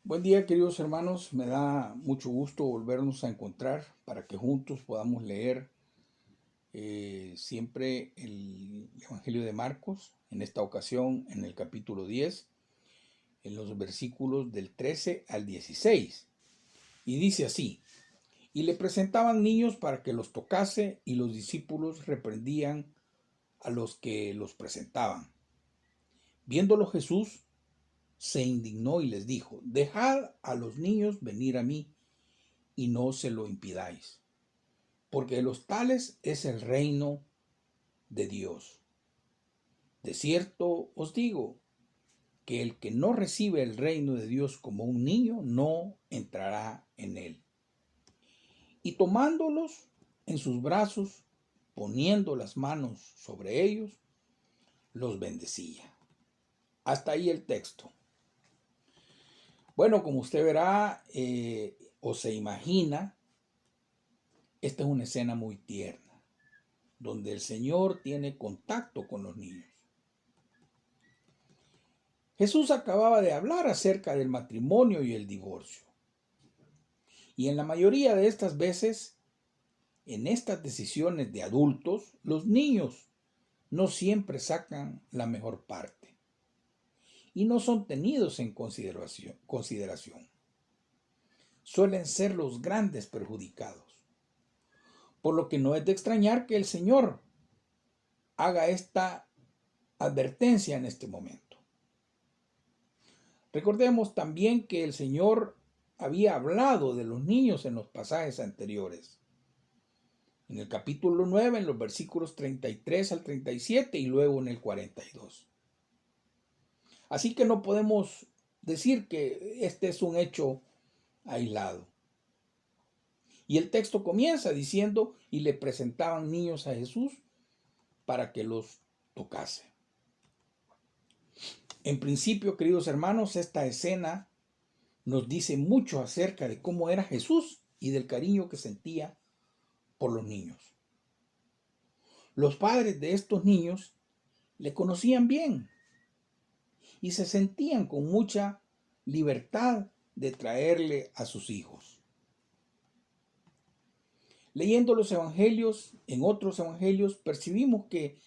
Buen día, queridos hermanos. Me da mucho gusto volvernos a encontrar para que juntos podamos leer siempre el Evangelio de Marcos, en esta ocasión en el capítulo 10, en los versículos del 13 al 16. Y dice así: Y le presentaban niños para que los tocase, y los discípulos reprendían a los que los presentaban. Viéndolo Jesús, se indignó y les dijo: Dejad a los niños venir a mí, y no se lo impidáis, porque de los tales es el reino de Dios. De cierto os digo que el que no recibe el reino de Dios como un niño no entrará en él. Y tomándolos en sus brazos, poniendo las manos sobre ellos, los bendecía. Hasta ahí el texto. Bueno, como usted verá o se imagina, esta es una escena muy tierna, donde el Señor tiene contacto con los niños. Jesús acababa de hablar acerca del matrimonio y el divorcio. Y en la mayoría de estas veces, en estas decisiones de adultos, los niños no siempre sacan la mejor parte y no son tenidos en consideración. Suelen ser los grandes perjudicados, por lo que no es de extrañar que el Señor haga esta advertencia en este momento. Recordemos también que el Señor había hablado de los niños en los pasajes anteriores. En el capítulo 9, en los versículos 33 al 37 y luego en el 42. Así que no podemos decir que este es un hecho aislado. Y el texto comienza diciendo: y le presentaban niños a Jesús para que los tocase. En principio, queridos hermanos, esta escena nos dice mucho acerca de cómo era Jesús y del cariño que sentía por los niños. Los padres de estos niños le conocían bien y se sentían con mucha libertad de traerle a sus hijos. Leyendo los evangelios, en otros evangelios, percibimos que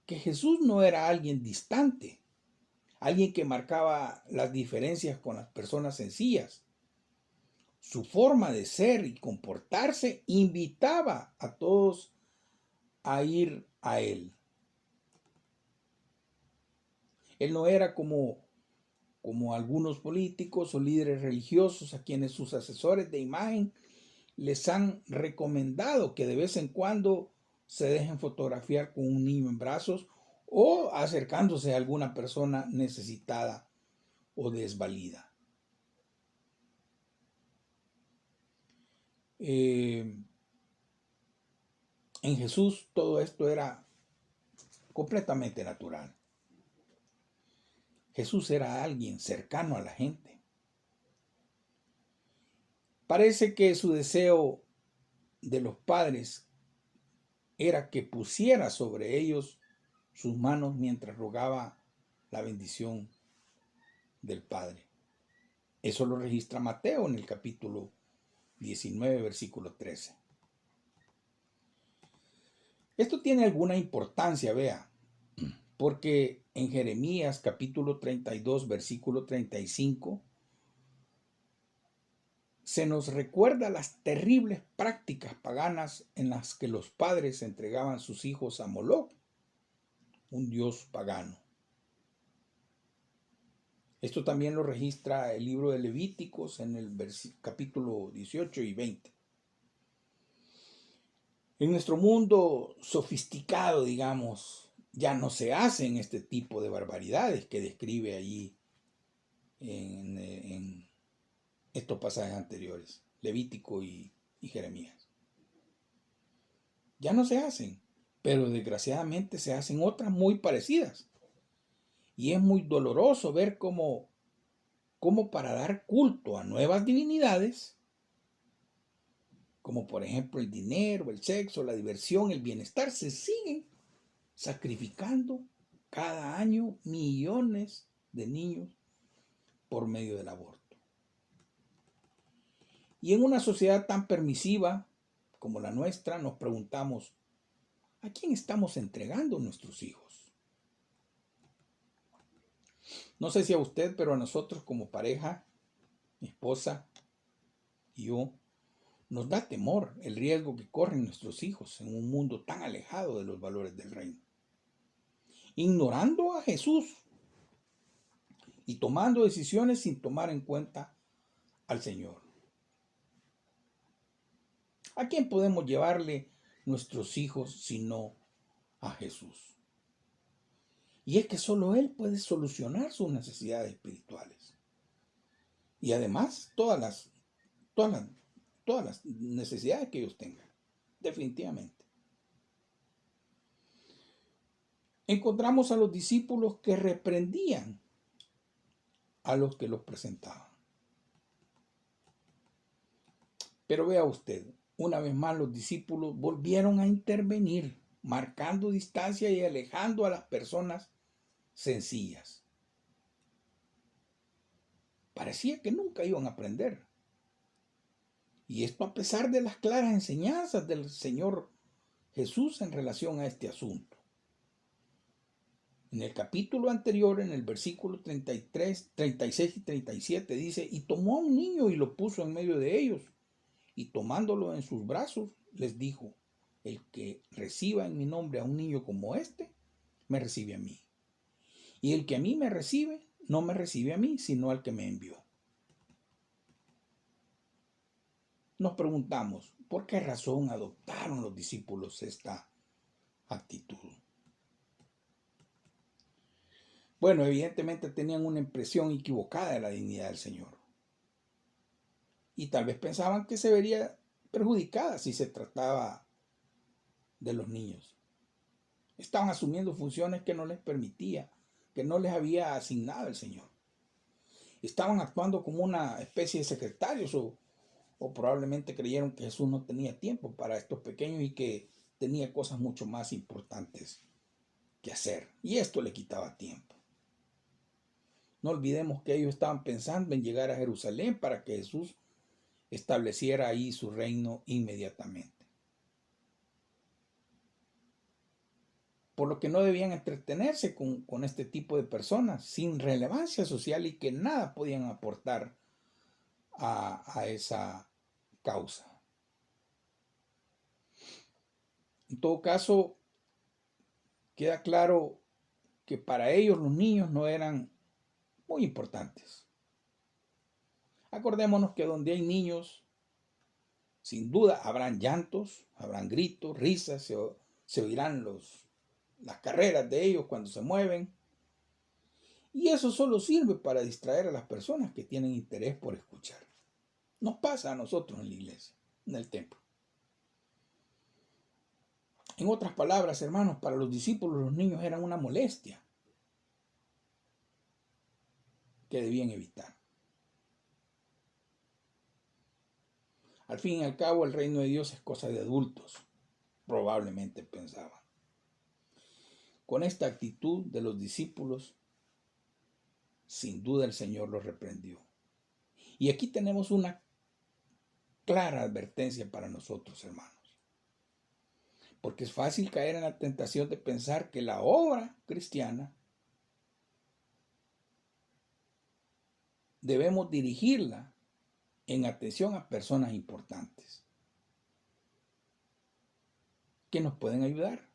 Jesús no era alguien distante, alguien que marcaba las diferencias con las personas sencillas. Su forma de ser y comportarse invitaba a todos a ir a él. Él no era como algunos políticos o líderes religiosos a quienes sus asesores de imagen les han recomendado que de vez en cuando se dejen fotografiar con un niño en brazos o acercándose a alguna persona necesitada o desvalida. En Jesús todo esto era completamente natural. Jesús era alguien cercano a la gente. Parece que su deseo de los padres era que pusiera sobre ellos sus manos mientras rogaba la bendición del Padre. Eso lo registra Mateo en el capítulo 19, versículo 13. Esto tiene alguna importancia, vea, porque en Jeremías capítulo 32, versículo 35, se nos recuerda las terribles prácticas paganas en las que los padres entregaban sus hijos a Moloc, un dios pagano. Esto también lo registra el libro de Levíticos en el capítulo 18 y 20. En nuestro mundo sofisticado, digamos, ya no se hacen este tipo de barbaridades que describe allí en estos pasajes anteriores, Levítico y Jeremías. Ya no se hacen, pero desgraciadamente se hacen otras muy parecidas. Y es muy doloroso ver cómo para dar culto a nuevas divinidades, como por ejemplo el dinero, el sexo, la diversión, el bienestar, se siguen sacrificando cada año millones de niños por medio del aborto. Y en una sociedad tan permisiva como la nuestra, nos preguntamos, ¿a quién estamos entregando nuestros hijos? No sé si a usted, pero a nosotros como pareja, mi esposa y yo, nos da temor el riesgo que corren nuestros hijos en un mundo tan alejado de los valores del reino. Ignorando a Jesús y tomando decisiones sin tomar en cuenta al Señor. ¿A quién podemos llevarle nuestros hijos sino a Jesús? Y es que solo Él puede solucionar sus necesidades espirituales. Y además, todas las necesidades que ellos tengan, definitivamente. Encontramos a los discípulos que reprendían a los que los presentaban. Pero vea usted, una vez más los discípulos volvieron a intervenir, marcando distancia y alejando a las personas sencillas. Parecía que nunca iban a aprender. Y esto a pesar de las claras enseñanzas del Señor Jesús en relación a este asunto. En el capítulo anterior, en el versículo 33, 36 y 37, dice, y tomó a un niño y lo puso en medio de ellos, y tomándolo en sus brazos, les dijo, el que reciba en mi nombre a un niño como este, me recibe a mí. Y el que a mí me recibe, no me recibe a mí, sino al que me envió. Nos preguntamos, ¿por qué razón adoptaron los discípulos esta actitud? Bueno, evidentemente tenían una impresión equivocada de la dignidad del Señor. Y tal vez pensaban que se vería perjudicada si se trataba de los niños. Estaban asumiendo funciones que no les permitía, que no les había asignado el Señor. Estaban actuando como una especie de secretarios o probablemente creyeron que Jesús no tenía tiempo para estos pequeños y que tenía cosas mucho más importantes que hacer. Y esto le quitaba tiempo. No olvidemos que ellos estaban pensando en llegar a Jerusalén para que Jesús estableciera ahí su reino inmediatamente. Por lo que no debían entretenerse con este tipo de personas sin relevancia social y que nada podían aportar a esa causa. En todo caso, queda claro que para ellos los niños no eran muy importantes. Acordémonos que donde hay niños, sin duda habrán llantos, habrán gritos, risas, se oirán las carreras de ellos cuando se mueven. Y eso solo sirve para distraer a las personas que tienen interés por escuchar. Nos pasa a nosotros en la iglesia, en el templo. En otras palabras, hermanos, para los discípulos los niños eran una molestia que debían evitar. Al fin y al cabo, el reino de Dios es cosa de adultos, probablemente pensaban. Con esta actitud de los discípulos, sin duda el Señor los reprendió. Y aquí tenemos una clara advertencia para nosotros, hermanos. Porque es fácil caer en la tentación de pensar que la obra cristiana debemos dirigirla en atención a personas importantes que nos pueden ayudar,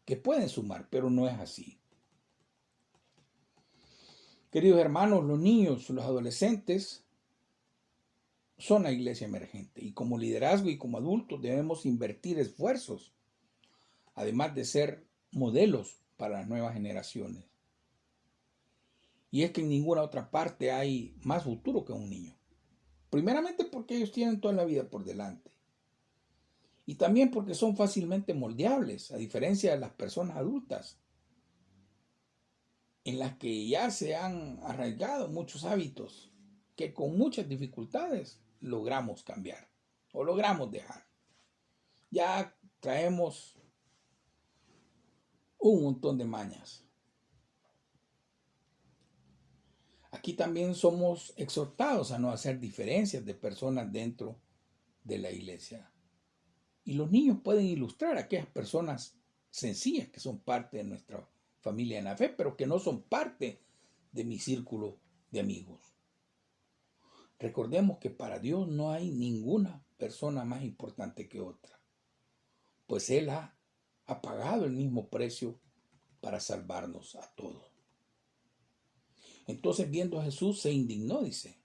que pueden sumar, pero no es así. Queridos hermanos, los niños, los adolescentes son la iglesia emergente y como liderazgo y como adultos debemos invertir esfuerzos, además de ser modelos para las nuevas generaciones. Y es que en ninguna otra parte hay más futuro que un niño. Primeramente porque ellos tienen toda la vida por delante. Y también porque son fácilmente moldeables, a diferencia de las personas adultas, en las que ya se han arraigado muchos hábitos que con muchas dificultades logramos cambiar o logramos dejar. Ya traemos un montón de mañas. Aquí también somos exhortados a no hacer diferencias de personas dentro de la iglesia. Y los niños pueden ilustrar a aquellas personas sencillas que son parte de nuestra familia en la fe, pero que no son parte de mi círculo de amigos. Recordemos que para Dios no hay ninguna persona más importante que otra, pues Él ha pagado el mismo precio para salvarnos a todos. Entonces, viendo a Jesús, se indignó, dice.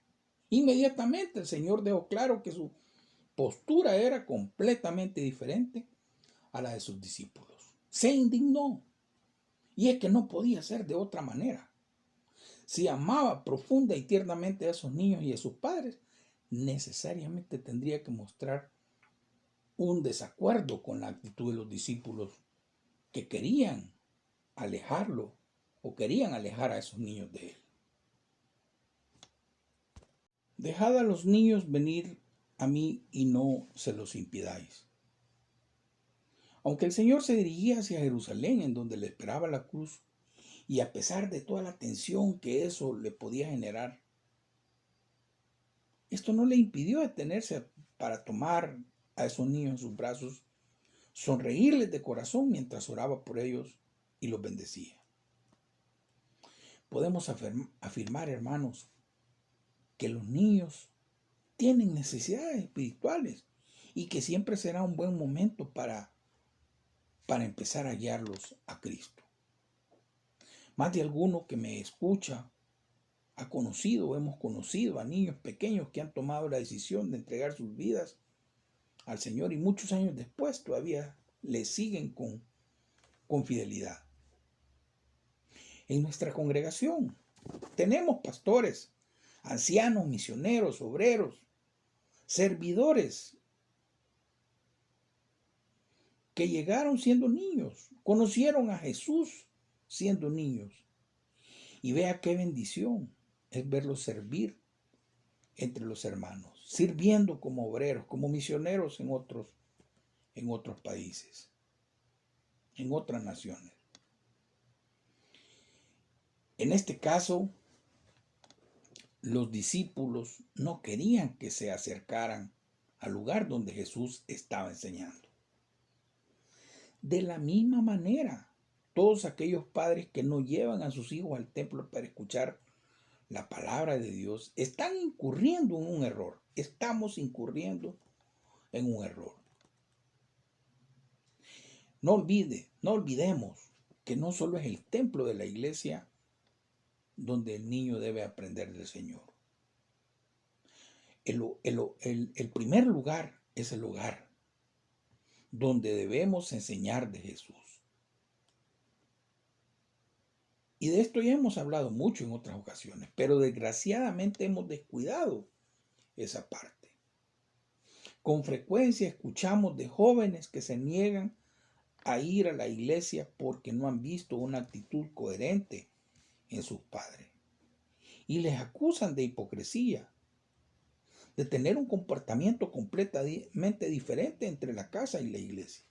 Inmediatamente el Señor dejó claro que su postura era completamente diferente a la de sus discípulos. Se indignó. Y es que no podía ser de otra manera. Si amaba profunda y tiernamente a esos niños y a sus padres, necesariamente tendría que mostrar un desacuerdo con la actitud de los discípulos que querían alejarlo o querían alejar a esos niños de él. Dejad a los niños venir a mí y no se los impidáis. Aunque el Señor se dirigía hacia Jerusalén, en donde le esperaba la cruz, y a pesar de toda la tensión que eso le podía generar, esto no le impidió detenerse para tomar a esos niños en sus brazos, sonreírles de corazón mientras oraba por ellos y los bendecía. Podemos afirmar, hermanos, que los niños tienen necesidades espirituales y que siempre será un buen momento para empezar a guiarlos a Cristo. Más de alguno que me escucha hemos conocido a niños pequeños que han tomado la decisión de entregar sus vidas al Señor y muchos años después todavía le siguen con fidelidad. En nuestra congregación tenemos pastores, ancianos, misioneros, obreros, servidores que llegaron siendo niños, conocieron a Jesús siendo niños. Y vea qué bendición es verlos servir entre los hermanos, sirviendo como obreros, como misioneros en otros países, en otras naciones. En este caso, los discípulos no querían que se acercaran al lugar donde Jesús estaba enseñando. De la misma manera, todos aquellos padres que no llevan a sus hijos al templo para escuchar la palabra de Dios están incurriendo en un error. Estamos incurriendo en un error. No olvidemos que no solo es el templo de la iglesia donde el niño debe aprender del Señor. El primer lugar es el hogar, donde debemos enseñar de Jesús. Y de esto ya hemos hablado mucho en otras ocasiones, pero desgraciadamente hemos descuidado esa parte. Con frecuencia escuchamos de jóvenes que se niegan a ir a la iglesia porque no han visto una actitud coherente en sus padres. Y les acusan de hipocresía, de tener un comportamiento completamente diferente entre la casa y la iglesia.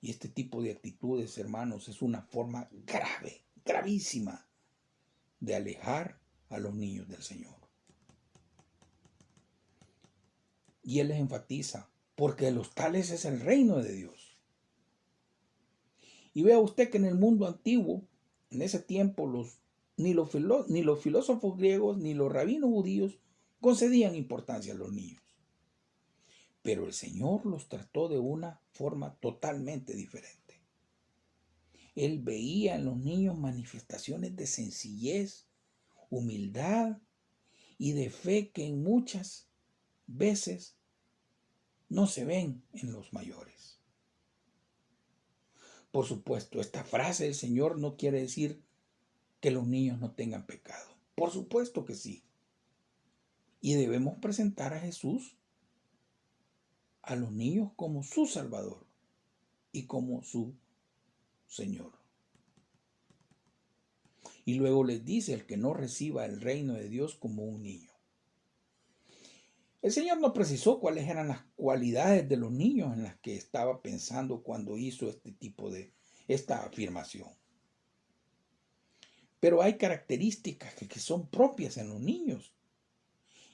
Y este tipo de actitudes, hermanos, es una forma grave, gravísima, de alejar a los niños del Señor. Y Él les enfatiza, porque de los tales es el reino de Dios. Y vea usted que en el mundo antiguo, en ese tiempo, ni los filósofos griegos ni los rabinos judíos concedían importancia a los niños. Pero el Señor los trató de una forma totalmente diferente. Él veía en los niños manifestaciones de sencillez, humildad y de fe que en muchas veces no se ven en los mayores. Por supuesto, esta frase del Señor no quiere decir que los niños no tengan pecado. Por supuesto que sí. Y debemos presentar a Jesús a los niños como su Salvador y como su Señor. Y luego les dice: el que no reciba el reino de Dios como un niño. El Señor no precisó cuáles eran las cualidades de los niños en las que estaba pensando cuando hizo esta afirmación. Pero hay características que son propias en los niños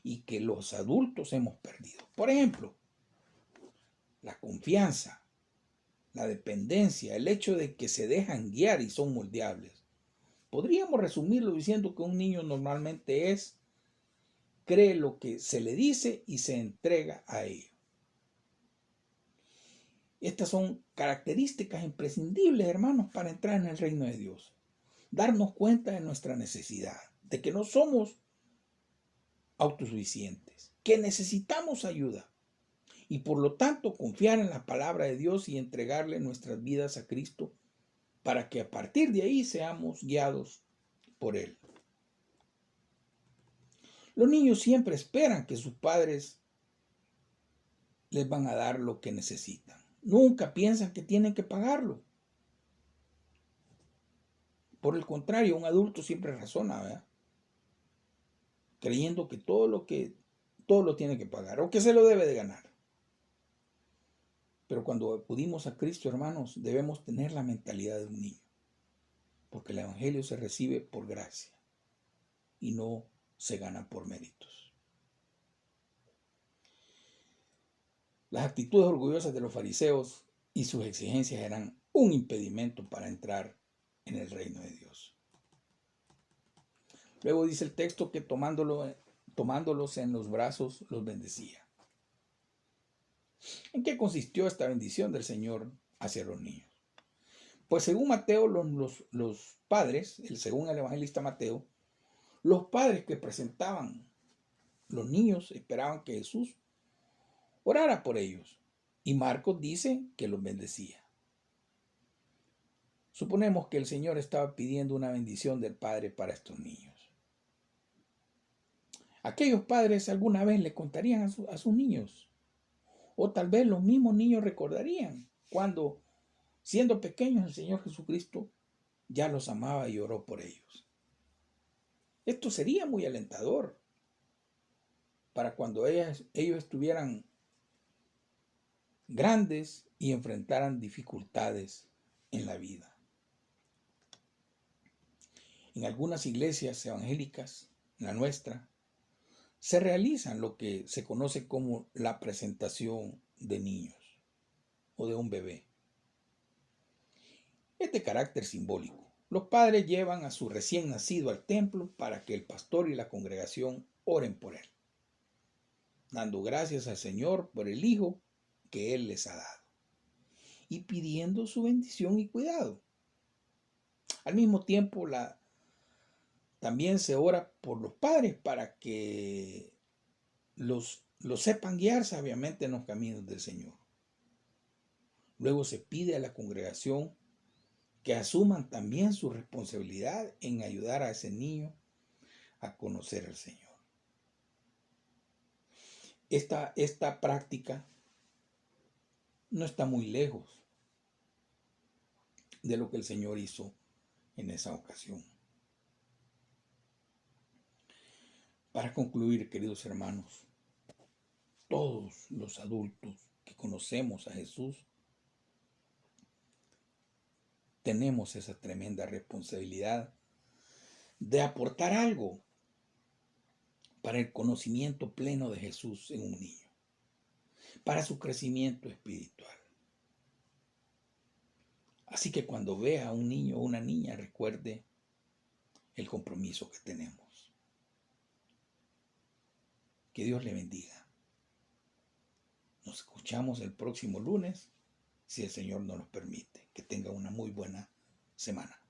y que los adultos hemos perdido. Por ejemplo, la confianza, la dependencia, el hecho de que se dejan guiar y son moldeables. Podríamos resumirlo diciendo que un niño normalmente cree lo que se le dice y se entrega a ello. Estas son características imprescindibles, hermanos, para entrar en el reino de Dios. Darnos cuenta de nuestra necesidad, de que no somos autosuficientes, que necesitamos ayuda y por lo tanto confiar en la palabra de Dios y entregarle nuestras vidas a Cristo para que a partir de ahí seamos guiados por Él. Los niños siempre esperan que sus padres les van a dar lo que necesitan. Nunca piensan que tienen que pagarlo. Por el contrario, un adulto siempre razona, ¿verdad? Creyendo que todo lo tiene que pagar o que se lo debe de ganar. Pero cuando acudimos a Cristo, hermanos, debemos tener la mentalidad de un niño, porque el evangelio se recibe por gracia y no se gana por méritos. Las actitudes orgullosas de los fariseos y sus exigencias eran un impedimento para entrar en el reino de Dios. Luego dice el texto que tomándolos en los brazos los bendecía. ¿En qué consistió esta bendición del Señor hacia los niños? Pues según Mateo, los padres, según el evangelista Mateo, los padres que presentaban los niños esperaban que Jesús orara por ellos. Y Marcos dice que los bendecía. Suponemos que el Señor estaba pidiendo una bendición del Padre para estos niños. Aquellos padres alguna vez le contarían a sus niños, o tal vez los mismos niños recordarían cuando, siendo pequeños, el Señor Jesucristo ya los amaba y oró por ellos. Esto sería muy alentador para cuando ellos estuvieran grandes y enfrentaran dificultades en la vida. En algunas iglesias evangélicas, la nuestra, se realizan lo que se conoce como la presentación de niños o de un bebé. Es de carácter simbólico. Los padres llevan a su recién nacido al templo para que el pastor y la congregación oren por él, dando gracias al Señor por el hijo que Él les ha dado y pidiendo su bendición y cuidado. Al mismo tiempo, también se ora por los padres para que los sepan guiar sabiamente en los caminos del Señor. Luego se pide a la congregación que asuman también su responsabilidad en ayudar a ese niño a conocer al Señor. Esta práctica no está muy lejos de lo que el Señor hizo en esa ocasión. Para concluir, queridos hermanos, todos los adultos que conocemos a Jesús tenemos esa tremenda responsabilidad de aportar algo para el conocimiento pleno de Jesús en un niño, para su crecimiento espiritual. Así que cuando vea a un niño o una niña, recuerde el compromiso que tenemos. Que Dios le bendiga. Nos escuchamos el próximo lunes, si el Señor nos lo permite. Que tenga una muy buena semana.